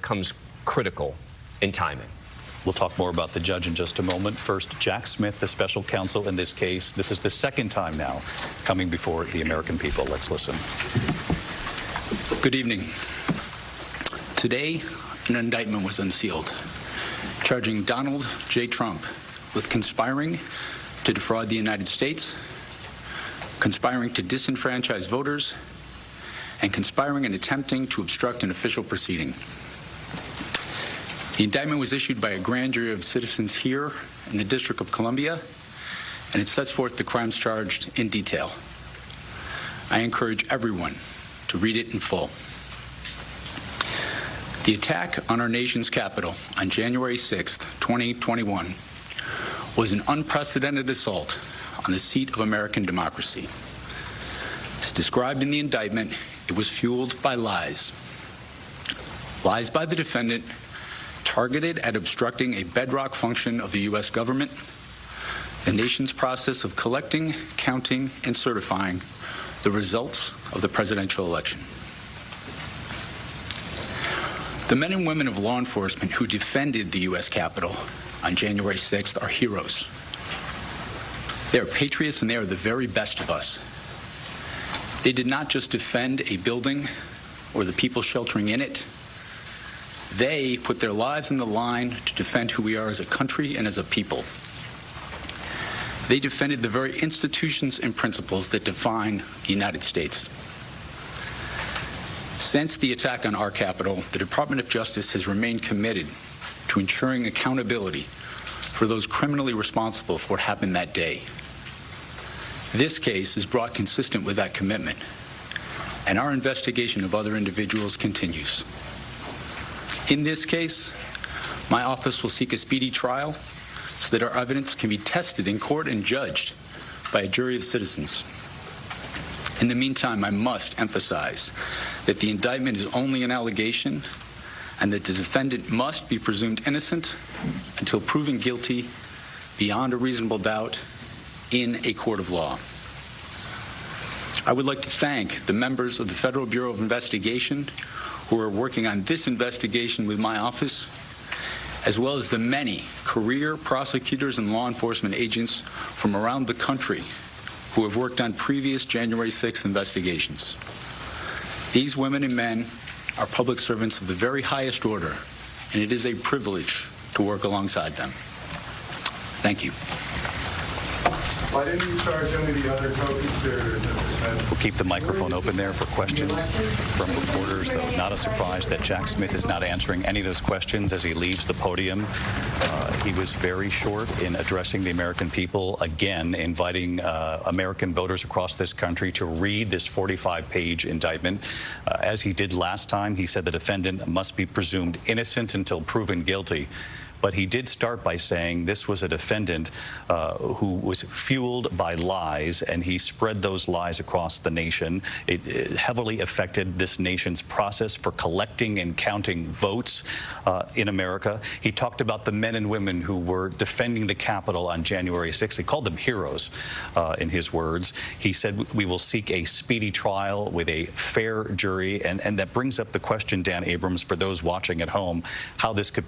becomes critical in timing. We'll talk more about the judge in just a moment. First, Jack Smith, the special counsel in this case. This is the second time now coming before the American people. Let's listen. Good evening. Today, an indictment was unsealed, charging Donald J. Trump with conspiring to defraud the United States, conspiring to disenfranchise voters, and conspiring and attempting to obstruct an official proceeding. The indictment was issued by a grand jury of citizens here in the District of Columbia, and it sets forth the crimes charged in detail. I encourage everyone to read it in full. The attack on our nation's capital on January 6th, 2021 was an unprecedented assault on the seat of American democracy. As described in the indictment, it was fueled by lies. Lies by the defendant targeted at obstructing a bedrock function of the U.S. government, the nation's process of collecting, counting, and certifying the results of the presidential election. The men and women of law enforcement who defended the U.S. Capitol on January 6th are heroes. They are patriots, and they are the very best of us. They did not just defend a building or the people sheltering in it. They put their lives on the line to defend who we are as a country and as a people. They defended the very institutions and principles that define the United States. Since the attack on our Capitol, the Department of Justice has remained committed to ensuring accountability for those criminally responsible for what happened that day. This case is brought consistent with that commitment, and our investigation of other individuals continues. In this case, my office will seek a speedy trial so that our evidence can be tested in court and judged by a jury of citizens. In the meantime, I must emphasize that the indictment is only an allegation and that the defendant must be presumed innocent until proven guilty beyond a reasonable doubt in a court of law. I would like to thank the members of the Federal Bureau of Investigation who are working on this investigation with my office, as well as the many career prosecutors and law enforcement agents from around the country who have worked on previous January 6th investigations. These women and men are public servants of the very highest order, and it is a privilege to work alongside them. Thank you. Why didn't you charge any of the other co-conspirators? We'll keep the microphone open there for questions from reporters, though not a surprise that Jack Smith is not answering any of those questions as he leaves the podium. He was very short in addressing the American people, again inviting American voters across this country to read this 45-page indictment. As he did last time, he said the defendant must be presumed innocent until proven guilty. But he did start by saying this was a defendant who was fueled by lies, and he spread those lies across the nation. It heavily affected this nation's process for collecting and counting votes in America. He talked about the men and women who were defending the Capitol on January 6th. He called them heroes, in his words. He said we will seek a speedy trial with a fair jury, and that brings up the question, Dan Abrams, for those watching at home, how this could